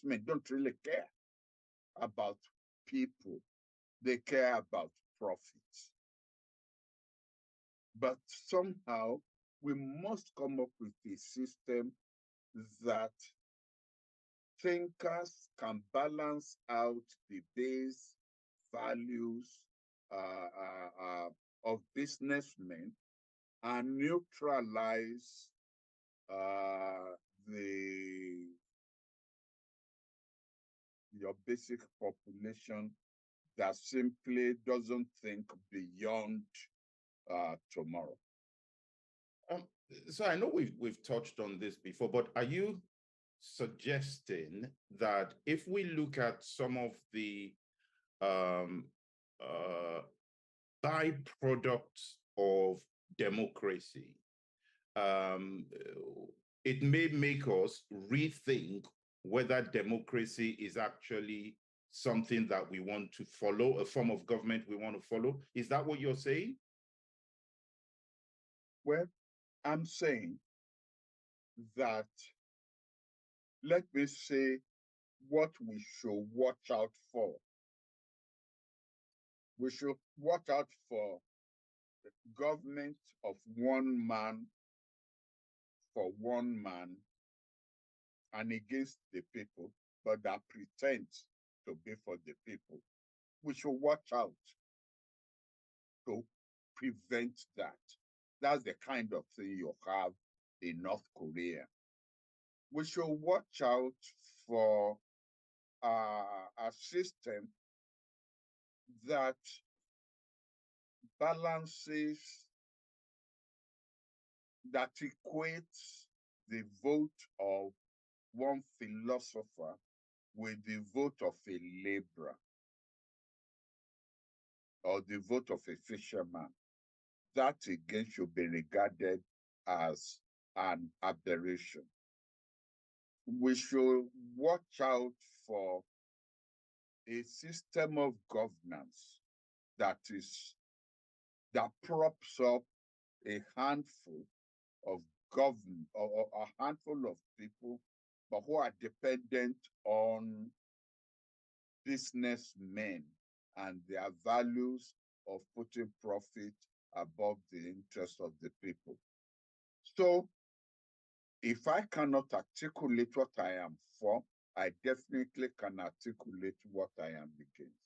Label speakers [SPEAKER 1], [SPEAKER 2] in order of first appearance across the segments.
[SPEAKER 1] don't really care about people. They care about profits. But somehow we must come up with a system that thinkers can balance out the base values of businessmen and neutralize the your basic population that simply doesn't think beyond tomorrow.
[SPEAKER 2] Um, so I know we've touched on this before, but are you suggesting that if we look at some of the um, uh, byproducts of democracy, um, it may make us rethink whether democracy is actually something that we want to follow, a form of government we want to follow? Is that what you're saying?
[SPEAKER 1] Well, I'm saying that, let me say what we should watch out for. We should watch out for the government of one man for one man and against the people, but that pretends to be for the people. We should watch out to prevent that. That's the kind of thing you have in North Korea. We should watch out for a system that balances, that equates the vote of one philosopher with the vote of a laborer or the vote of a fisherman. That again should be regarded as an aberration. We should watch out for a system of governance that props up a handful of or a handful of people, but who are dependent on businessmen and their values of putting profit above the interest of the people. So if I cannot articulate what I am for, I definitely can articulate what I am against.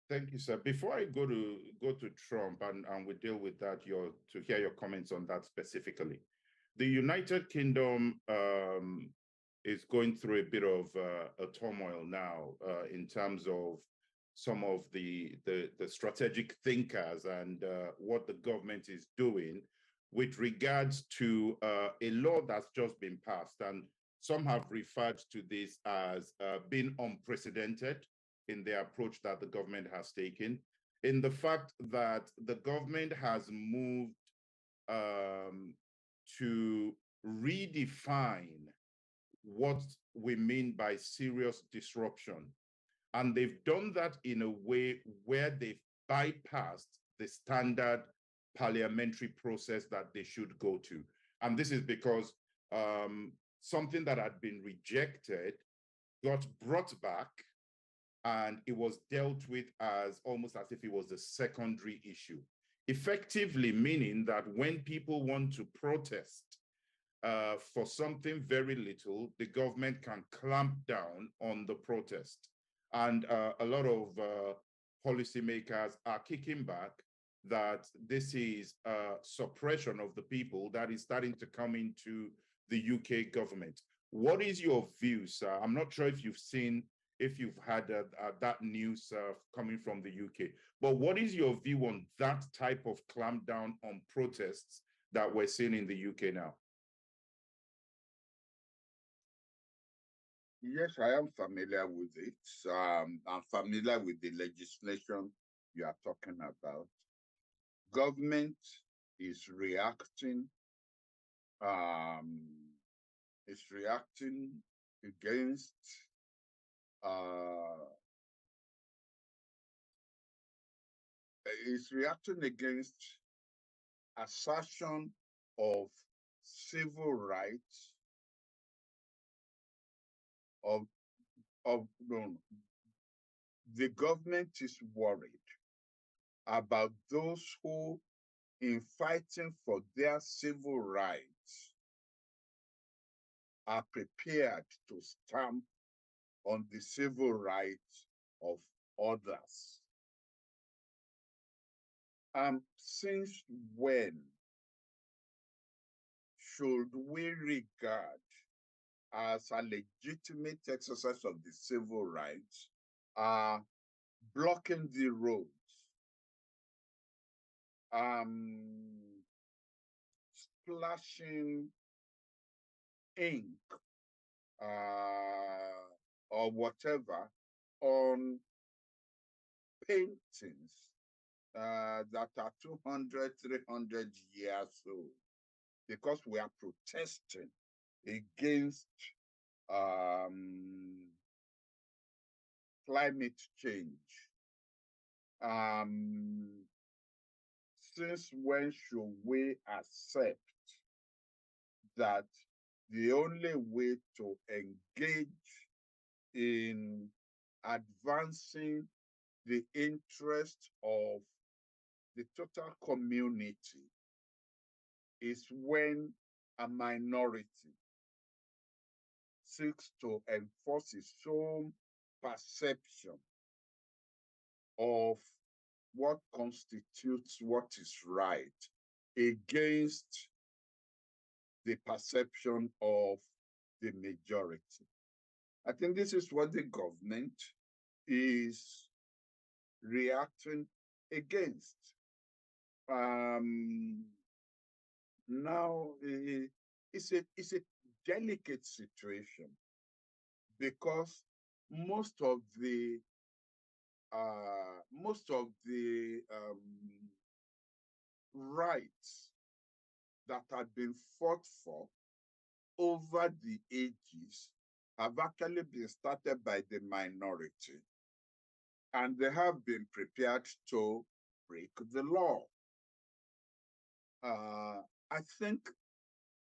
[SPEAKER 2] Thank you, sir. Before I go to Trump and we deal with that, to hear your comments on that specifically. The United Kingdom is going through a bit of a turmoil now in terms of some of the strategic thinkers and what the government is doing with regards to a law that's just been passed. And some have referred to this as being unprecedented in the approach that the government has taken, in the fact that the government has moved to redefine what we mean by serious disruption. And they've done that in a way where they've bypassed the standard parliamentary process that they should go to. And this is because something that had been rejected got brought back, and it was dealt with as almost as if it was a secondary issue, effectively meaning that when people want to protest for something very little, the government can clamp down on the protest. And a lot of policymakers are kicking back that this is suppression of the people that is starting to come into the UK government. What is your view, sir? I'm not sure if you've had that news coming from the UK, but what is your view on that type of clampdown on protests that we're seeing in the UK now?
[SPEAKER 1] Yes, I am familiar with it. I'm familiar with the legislation you are talking about. Government is reacting against assertion of civil rights of no, the government is worried about those who, in fighting for their civil rights, are prepared to stamp on the civil rights of others. Since when should we regard as a legitimate exercise of the civil rights blocking the roads, splashing ink or whatever on paintings that are 200, 300 years old, because we are protesting against climate change? Since when should we accept that the only way to engage in advancing the interest of the total community is when a minority seeks to enforce its own perception of what constitutes what is right against the perception of the majority? I think this is what the government is reacting against. Now, it's a delicate situation, because most of the rights that have been fought for over the ages have actually been started by the minority, and they have been prepared to break the law. I think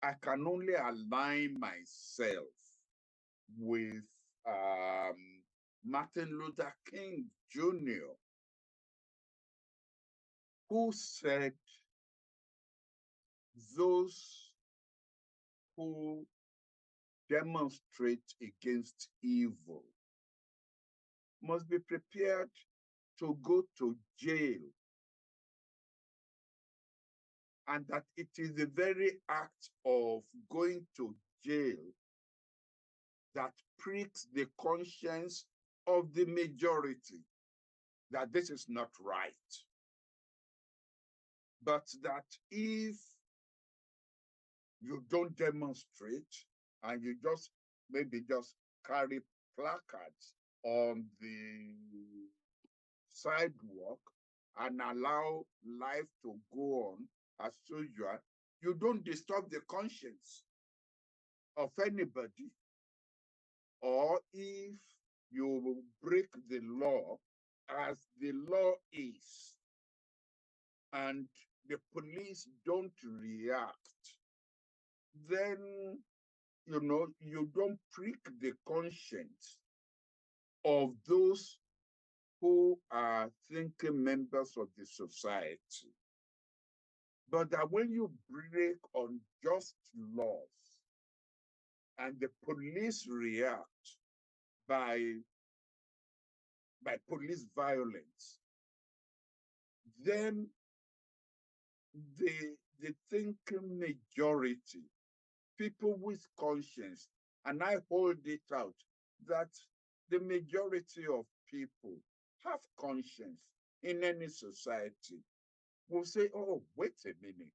[SPEAKER 1] I can only align myself with Martin Luther King Jr., who said those who demonstrate against evil must be prepared to go to jail, and that it is the very act of going to jail that pricks the conscience of the majority that this is not right. But that if you don't demonstrate and you just maybe just carry placards on the sidewalk and allow life to go on as usual, you don't disturb the conscience of anybody. Or if you break the law as the law is, and the police don't react, then you don't prick the conscience of those who are thinking members of the society. But that when you break unjust laws and the police react by police violence, then the thinking majority, people with conscience, and I hold it out that the majority of people have conscience in any society, will say, oh, wait a minute,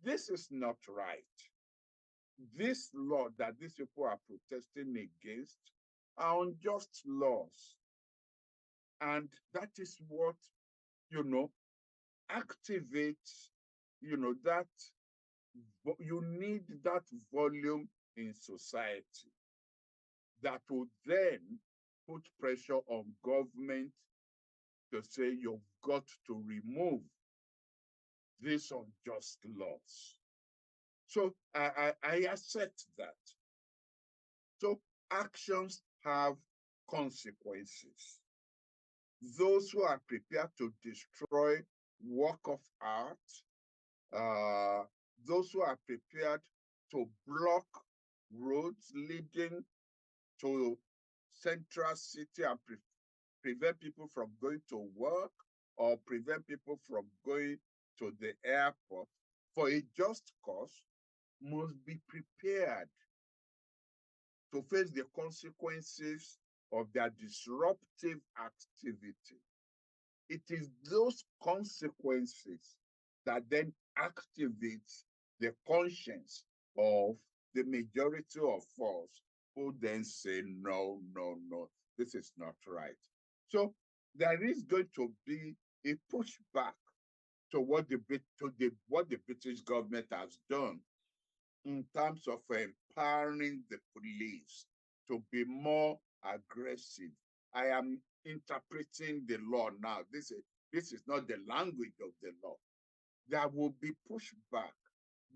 [SPEAKER 1] this is not right. This law that these people are protesting against are unjust laws. And that is what, activates, that you need that volume in society that would then put pressure on government to say you've got to remove these unjust laws. So I accept that. So actions have consequences. Those who are prepared to destroy work of art, those who are prepared to block roads leading to central city and prevent people from going to work or prevent people from going to the airport for a just cause must be prepared to face the consequences of their disruptive activity. It is those consequences that then activates the conscience of the majority of us who then say, no, no, no, this is not right. So there is going to be a pushback to what the British government has done in terms of empowering the police to be more aggressive. I am interpreting the law now. This is not the language of the law. There will be pushback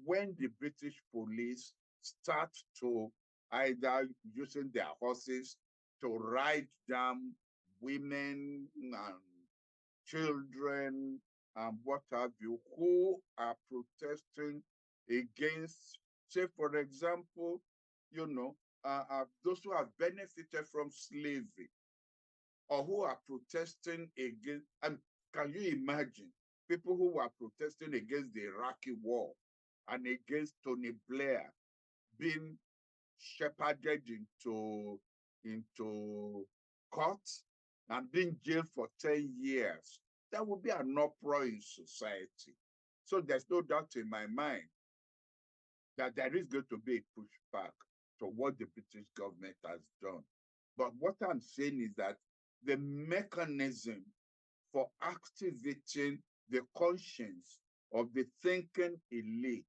[SPEAKER 1] when the British police start to either using their horses to ride down women and children and what have you, who are protesting against, say, for example, those who have benefited from slavery or who are protesting against, and can you imagine people who are protesting against the Iraqi war and against Tony Blair being shepherded into court and being jailed for 10 years? There will be an uproar in society. So there's no doubt in my mind that there is going to be a pushback to what the British government has done. But what I'm saying is that the mechanism for activating the conscience of the thinking elite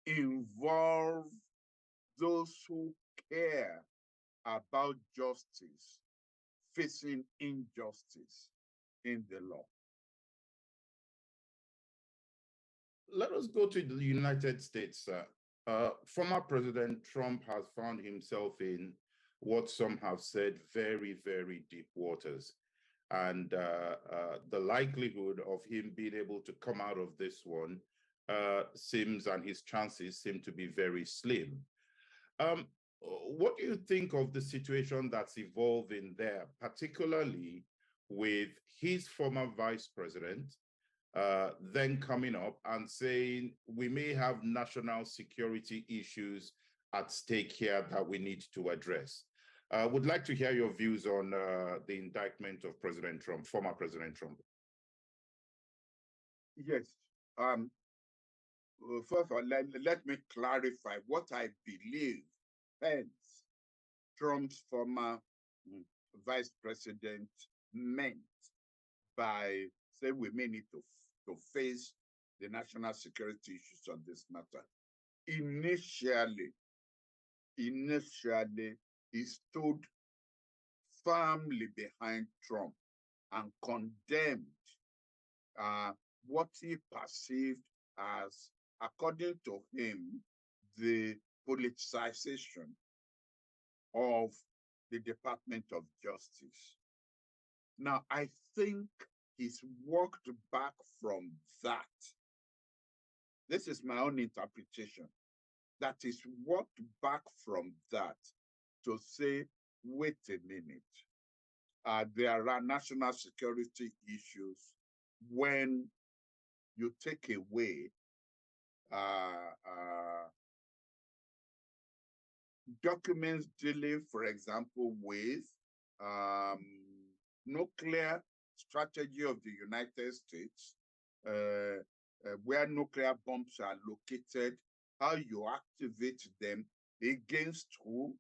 [SPEAKER 1] involve those who care about justice facing injustice in the law.
[SPEAKER 2] Let us go to the United States. Former President Trump has found himself in what some have said very, very deep waters. And the likelihood of him being able to come out of this one seems, and his chances seem to be very slim. What do you think of the situation that's evolving there, particularly with his former vice president then coming up and saying we may have national security issues at stake here that we need to address? Would like to hear your views on the indictment of President Trump, former President Trump.
[SPEAKER 1] Yes. First of all, let me clarify what I believe Pence, Trump's former vice president, meant by saying we may need to face the national security issues on this matter. Initially, he stood firmly behind Trump and condemned what he perceived as, according to him, the politicization of the Department of Justice. Now, I think he's walked back from that. This is my own interpretation. That is walked back from that to say, wait a minute. There are national security issues when you take away documents dealing, for example, with nuclear strategy of the United States, where nuclear bombs are located, how you activate them, against who.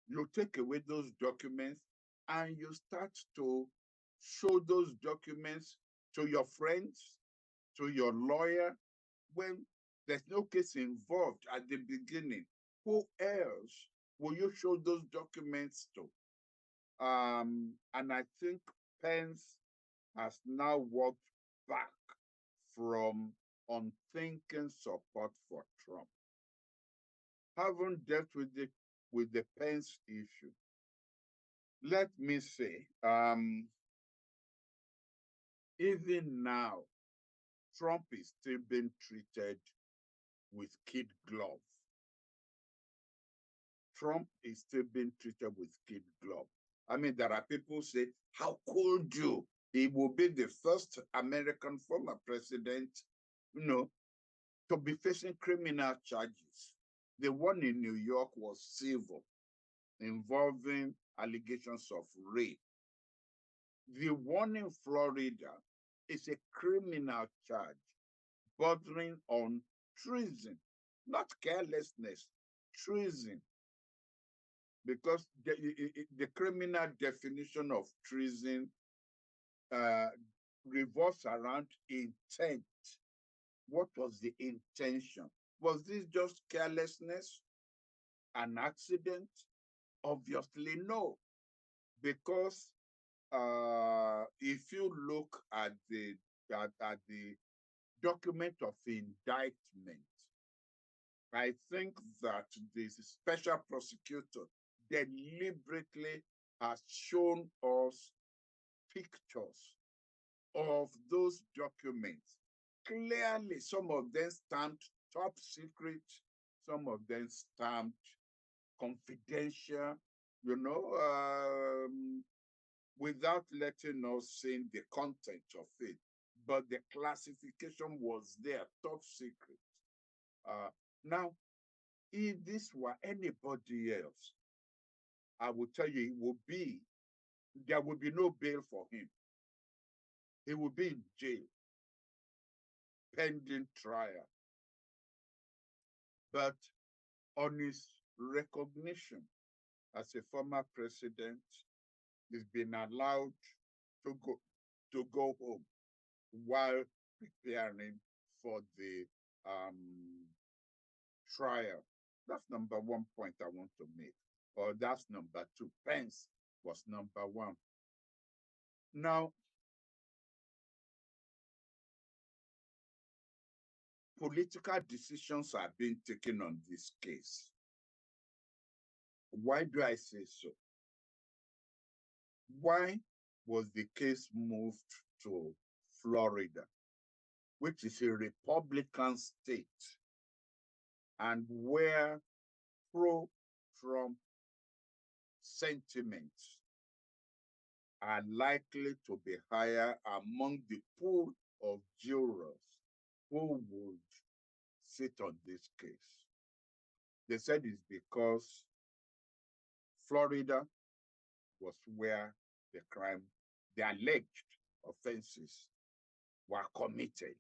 [SPEAKER 1] You take away those documents and you start to show those documents to your friends, to your lawyer, when there's no case involved at the beginning. Who else will you show those documents to? And I think Pence has now walked back from unthinking support for Trump. Having dealt with the with the Pence issue. Let me say, even now, Trump is still being treated with kid gloves. Trump is still being treated with kid gloves. I mean, there are people say, how could you? He will be the first American former president, to be facing criminal charges. The one in New York was civil, involving allegations of rape. The one in Florida is a criminal charge bordering on treason, not carelessness, treason. Because the criminal definition of treason revolves around intent. What was the intention? Was this just carelessness, an accident? Obviously, no. Because if you look at the document of indictment, I think that the special prosecutor deliberately has shown us pictures of those documents. Clearly, some of them stamped top secret, some of them stamped confidential, without letting us see the content of it. But the classification was there, top secret. Now, if this were anybody else, I would tell you there would be no bail for him. He would be in jail, pending trial. But on his recognition as a former president, he's been allowed to go home while preparing for the trial. That's number one point I want to make. Or that's number two. Pence was number one. Now, political decisions are being taken on this case. Why do I say so? Why was the case moved to Florida, which is a Republican state, and where pro-Trump sentiments are likely to be higher among the pool of jurors who would sit on this case? They said it's because Florida was where the alleged offenses were committed.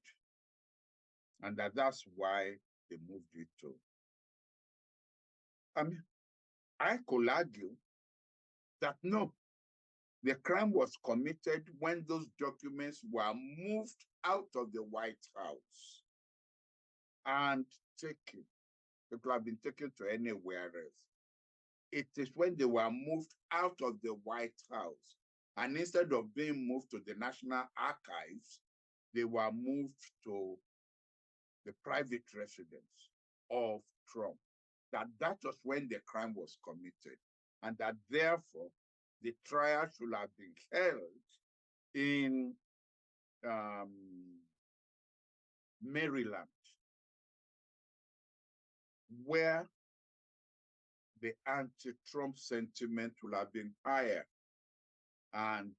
[SPEAKER 1] And that's why they moved it to. I mean, I could argue that no, the crime was committed when those documents were moved out of the White House and taken. They could have been taken to anywhere else. It is when they were moved out of the White House, and instead of being moved to the National Archives, they were moved to the private residence of Trump. That was when the crime was committed, and that therefore the trial should have been held in Maryland, where the anti-Trump sentiment will have been higher, and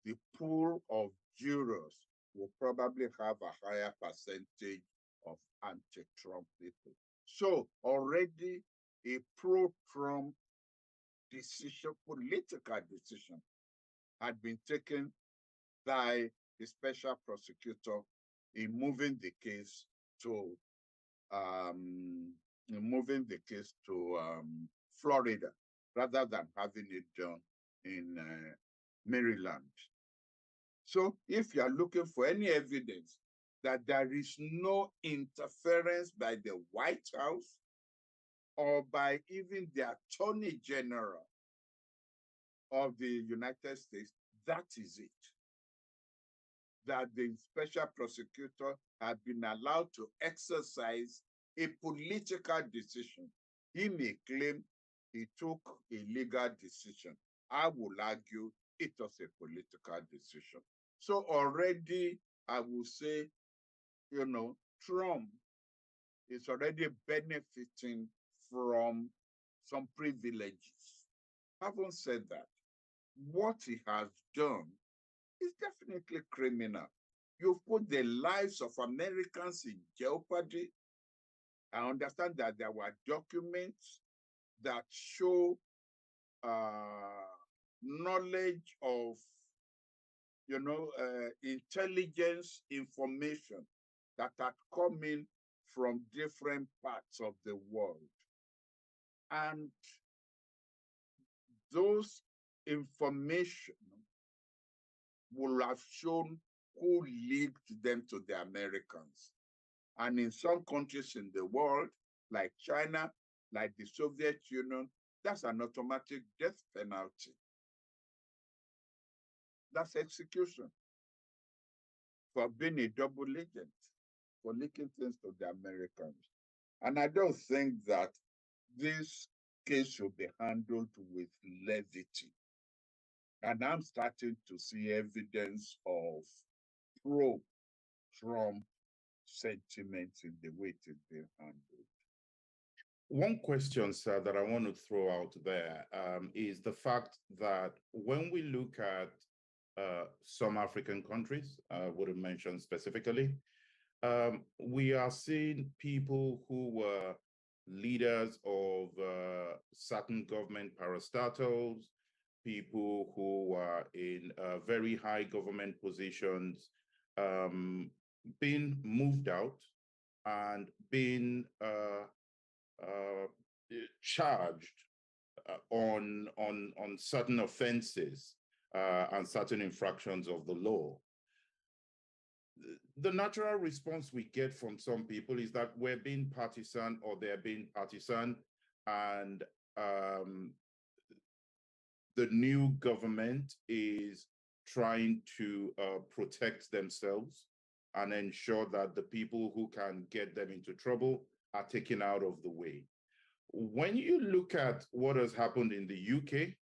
[SPEAKER 1] the pool of jurors will probably have a higher percentage of anti-Trump people. So already a pro-Trump decision, political decision, had been taken by the special prosecutor in moving the case to Florida, rather than having it done in Maryland. So if you are looking for any evidence that there is no interference by the White House or by even the Attorney General of the United States, that is it. That the special prosecutor had been allowed to exercise a political decision. He may claim he took a legal decision. I would argue it was a political decision. So already, I would say, Trump is already benefiting from some privileges. Having said that, what he has done is definitely criminal. You've put the lives of Americans in jeopardy. I understand that there were documents that show knowledge of, intelligence information that had come in from different parts of the world. And those information will have shown who leaked them to the Americans. And in some countries in the world, like China, like the Soviet Union, that's an automatic death penalty. That's execution for being a double agent, for leaking things to the Americans. And I don't think that this case should be handled with levity. And I'm starting to see evidence of pro-Trump sentiments in the way it is being handled.
[SPEAKER 2] One question, sir, that I want to throw out there is the fact that when we look at some African countries, I would have mentioned specifically, we are seeing people who were leaders of certain government parastatals, people who are in very high government positions, being moved out and being charged on certain offenses and certain infractions of the law. The natural response we get from some people is that we're being partisan or they're being partisan, and the new government is trying to protect themselves and ensure that the people who can get them into trouble are taken out of the way. When you look at what has happened in the UK,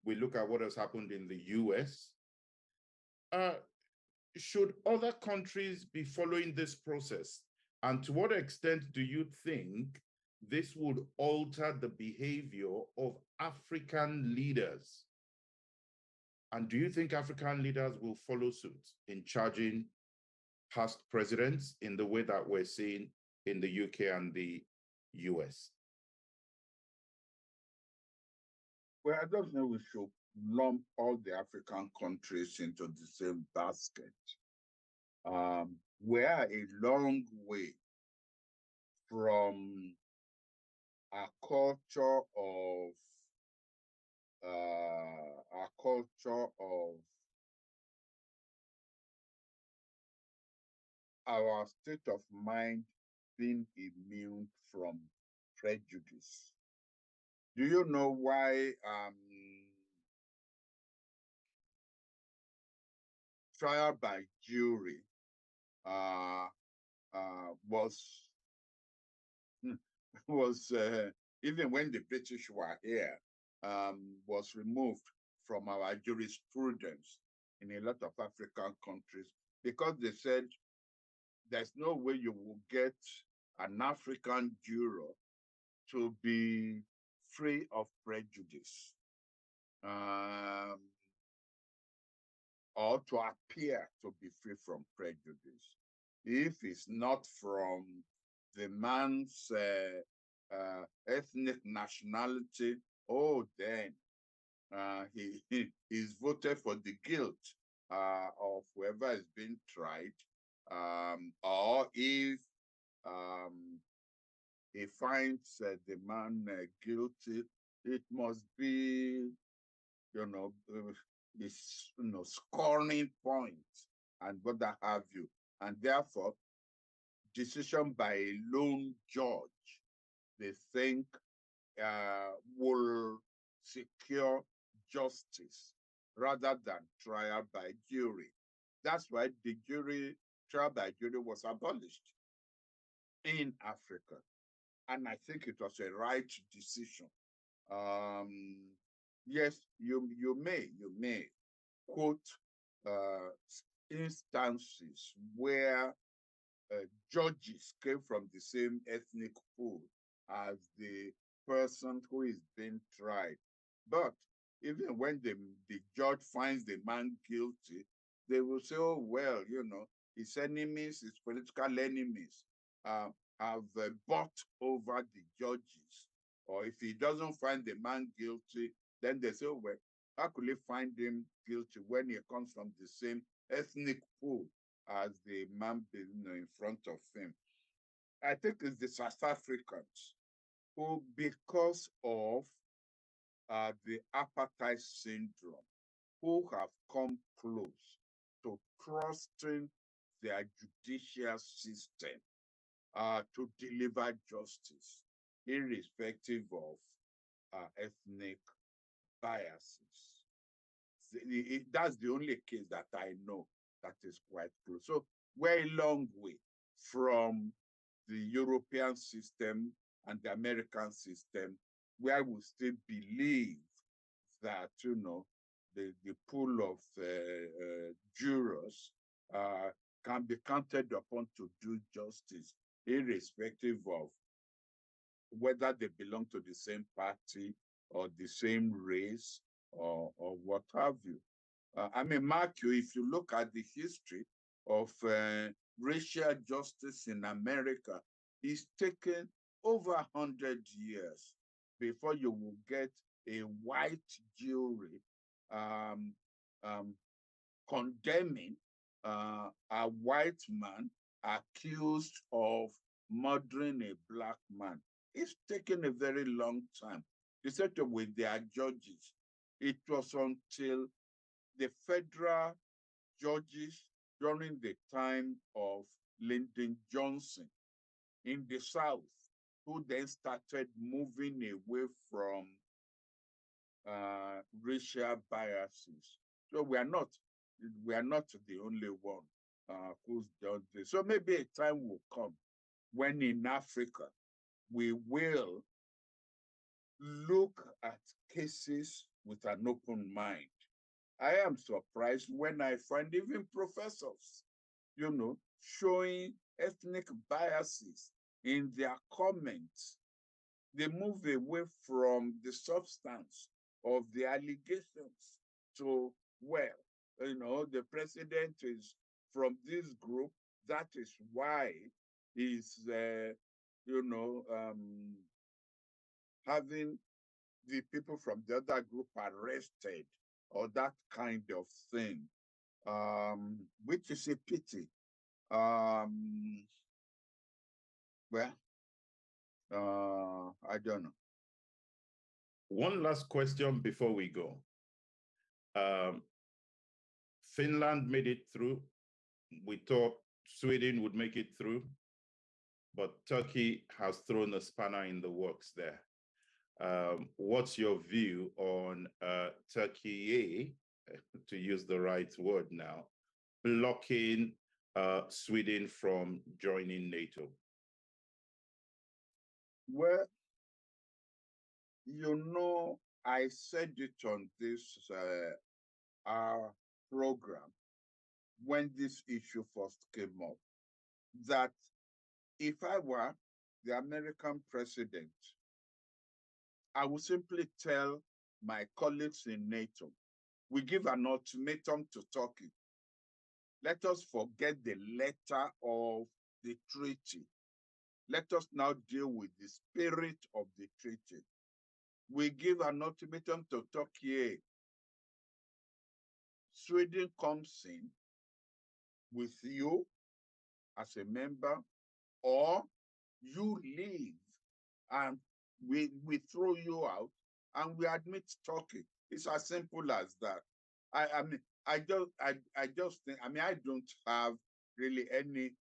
[SPEAKER 2] we look at what has happened in the US, should other countries be following this process? And to what extent do you think this would alter the behavior of African leaders? And do you think African leaders will follow suit in charging past presidents in the way that we're seeing in the UK and the US?
[SPEAKER 1] Well, I don't think we should lump all the African countries into the same basket. We are a long way from a culture of our state of mind being immune from prejudice. Do you know why trial by jury was even when the British were here, was removed from our jurisprudence in a lot of African countries because they said there's no way you will get an African juror to be free of prejudice or to appear to be free from prejudice. If it's not from the man's ethnic nationality, then he's voted for the guilt of whoever is being tried, or if he finds the man guilty, it must be, his, scoring point and what have you. And therefore, decision by a lone judge, they think will secure justice rather than trial by jury. That's why the trial by jury was abolished in Africa. And I think it was a right decision Yes, you may quote uh, instances where judges came from the same ethnic pool as the person who is being tried. But even when the judge finds the man guilty, they will say, oh, well, his enemies, his political enemies, have bought over the judges. Or if he doesn't find the man guilty, then they say, oh, well, how could he find him guilty when he comes from the same ethnic pool as the man in front of him? I think it's the South Africans who, because of the apartheid syndrome, who have come close to trusting their judicial system to deliver justice, irrespective of ethnic biases. That's the only case that I know that is quite close. So we're a long way from the European system and the American system, where we still believe that, the pool of jurors can be counted upon to do justice, irrespective of whether they belong to the same party or the same race or what have you. Mark you, if you look at the history of racial justice in America, it's taken over 100 years before you will get a white jury um, um, condemning a white man accused of murdering a black man. It's taken a very long time. The same with their judges. It was until the federal judges during the time of Lyndon Johnson in the South, who then started moving away from racial biases. So we are not the only one who's done this. So maybe a time will come when in Africa we will look at cases with an open mind. I am surprised when I find even professors, showing ethnic biases in their comments. They move away from the substance of the allegations to, well, the president is from this group. That is why he's, having the people from the other group arrested or that kind of thing, which is a pity. Well, I don't know.
[SPEAKER 2] One last question before we go. Finland made it through. We thought Sweden would make it through, but Turkey has thrown a spanner in the works there. What's your view on Turkey, to use the right word now, blocking Sweden from joining NATO?
[SPEAKER 1] Well, I said it on this our program when this issue first came up, that if I were the American president, I would simply tell my colleagues in NATO, we give an ultimatum to Turkey. Let us forget the letter of the treaty. Let us now deal with the spirit of the treaty. We give an ultimatum to Turkey. Sweden comes in with you as a member, or you leave and we throw you out and we admit Turkey. It's as simple as that. I just think, I don't have really any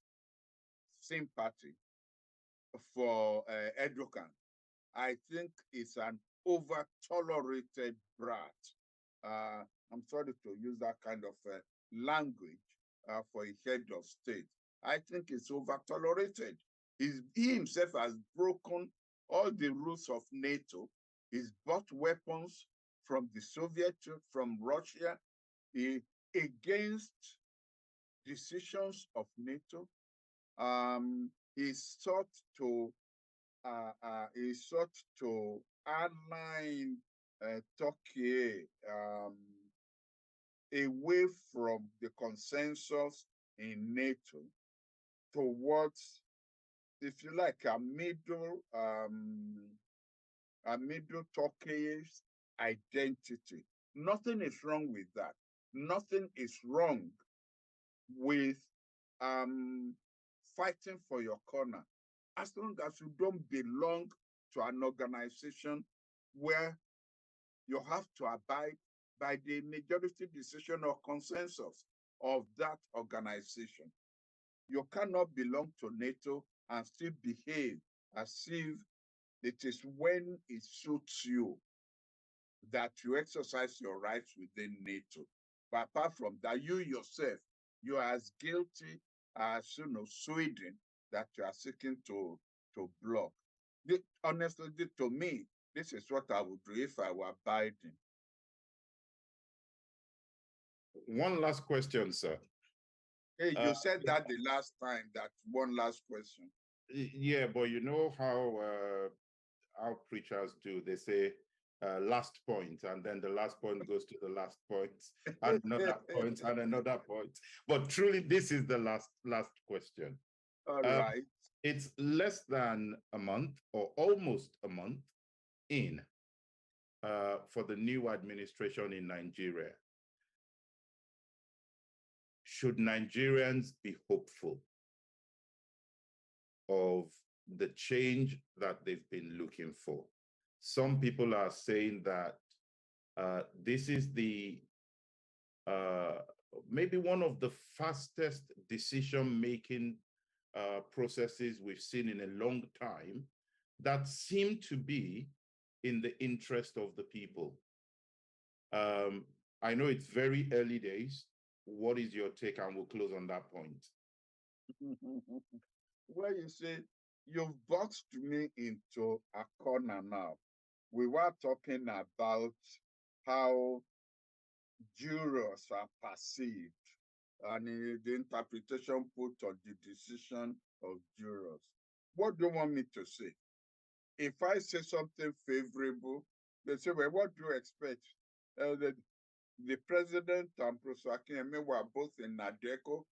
[SPEAKER 1] sympathy for Erdogan. I think it's an over-tolerated brat. I'm sorry to use that kind of language for a head of state. I think it's over-tolerated. He himself has broken all the rules of NATO He's bought weapons from the Soviet, from Russia, against decisions of NATO. He sought to align Turkey away from the consensus in NATO towards, if you like, a middle Turkish identity. Nothing is wrong with that. Nothing is wrong with fighting for your corner, as long as you don't belong to an organization where you have to abide by the majority decision or consensus of that organization. You cannot belong to NATO and still behave as if it is when it suits you that you exercise your rights within NATO. But apart from that, you yourself, you are as guilty as Sweden that you are seeking to block. Honestly, to me, this is what I would do if I were Biden.
[SPEAKER 2] One last question, sir.
[SPEAKER 1] Hey, you said that the last time, that one last question.
[SPEAKER 2] Yeah, but you know how preachers do. They say last point, and then the last point goes to the last point, and another point, and another point. But truly, this is the last question.
[SPEAKER 1] All right.
[SPEAKER 2] It's less than a month, or almost a month in, for the new administration in Nigeria. Should Nigerians be hopeful of the change that they've been looking for? Some people are saying that this is the maybe one of the fastest decision-making processes we've seen in a long time that seem to be in the interest of the people. I know it's very early days. What is your take? And we'll close on that point.
[SPEAKER 1] Well, you see, you've boxed me into a corner now. We were talking about how jurors are perceived and the interpretation put on the decision of jurors. What do you want me to say? If I say something favorable, they say, well, what do you expect? The president and Prof. Akinyemi were both in Nadeco,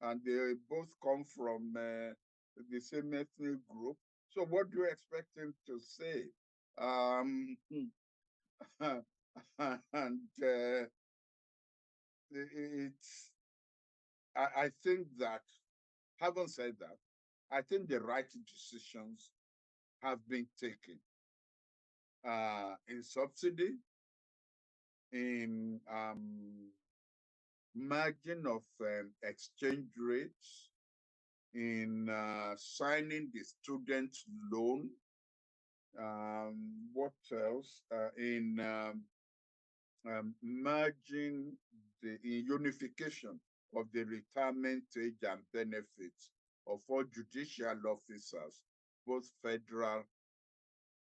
[SPEAKER 1] and they both come from the same ethnic group. So what do you expect him to say? And I think that, having said that, I think the right decisions have been taken in subsidy, in margin of exchange rates, in signing the student loan. What else? In merging in unification of the retirement age and benefits of all judicial officers, both federal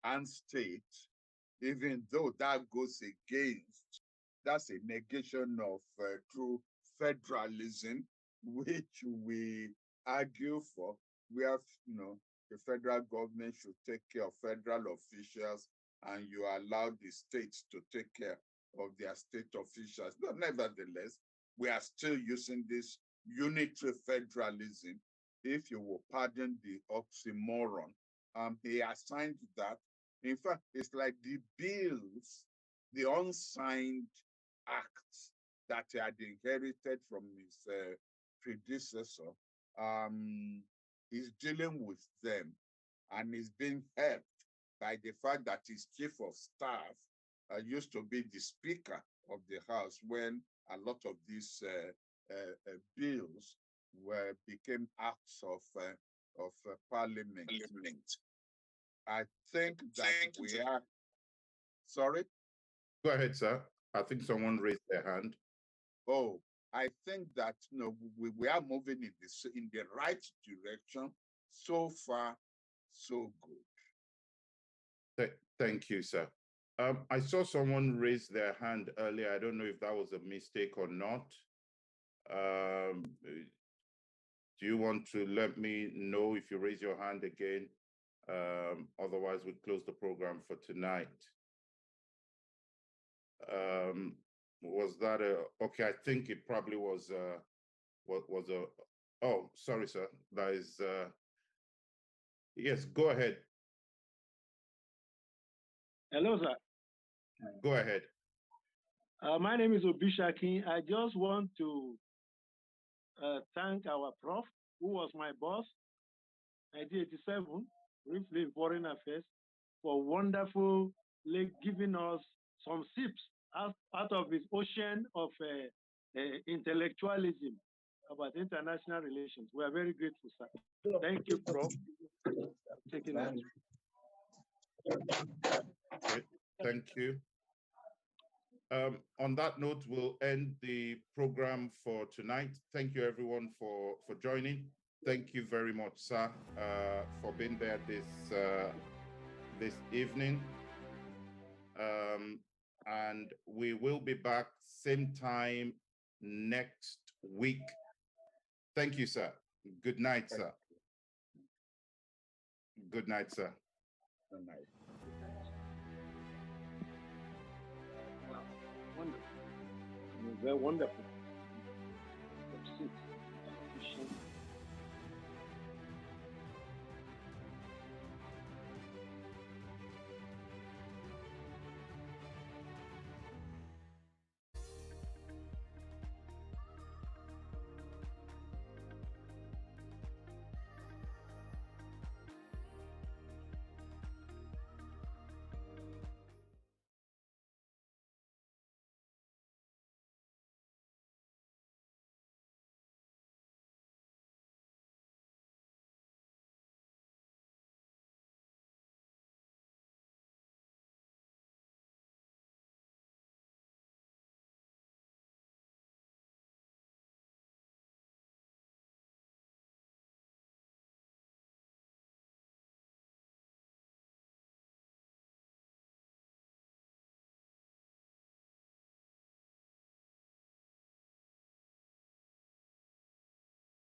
[SPEAKER 1] and state, even though that goes against, that's a negation of true federalism, which we argue for. We have, the federal government should take care of federal officials, and you allow the states to take care of their state officials. But nevertheless, we are still using this unitary federalism, if you will pardon the oxymoron. He assigned that. In fact, it's like the bills, the unsigned acts that he had inherited from his predecessor. He's dealing with them, and he's being helped by the fact that his chief of staff used to be the Speaker of the House when a lot of these bills became acts of Parliament. I think that we are. Sorry?
[SPEAKER 2] Go ahead, sir. I think someone raised their hand.
[SPEAKER 1] Oh, I think that we are moving in the right direction. So far, so good.
[SPEAKER 2] Thank you, sir. I saw someone raise their hand earlier. I don't know if that was a mistake or not. Do you want to let me know if you raise your hand again? Otherwise, we close the program for tonight. Was that okay? I think it probably was oh, sorry, sir. That is, yes, go ahead.
[SPEAKER 3] Hello, sir.
[SPEAKER 2] Go ahead.
[SPEAKER 3] My name is Bolaji Akinyemi. I just want to thank our Prof, who was my boss, 1987, briefly in Foreign Affairs, for wonderfully giving us some sips out of his ocean of intellectualism about international relations. We are very grateful, sir. Thank you, Prof. Taking that.
[SPEAKER 2] Okay, thank you. On that note, we'll end the program for tonight. Thank you, everyone, for joining. Thank you very much, sir, for being there this evening. And we will be back same time next week. Thank you, sir. Good night, sir. Good night, sir.
[SPEAKER 1] Good night.
[SPEAKER 3] Wow, wonderful. Very wonderful.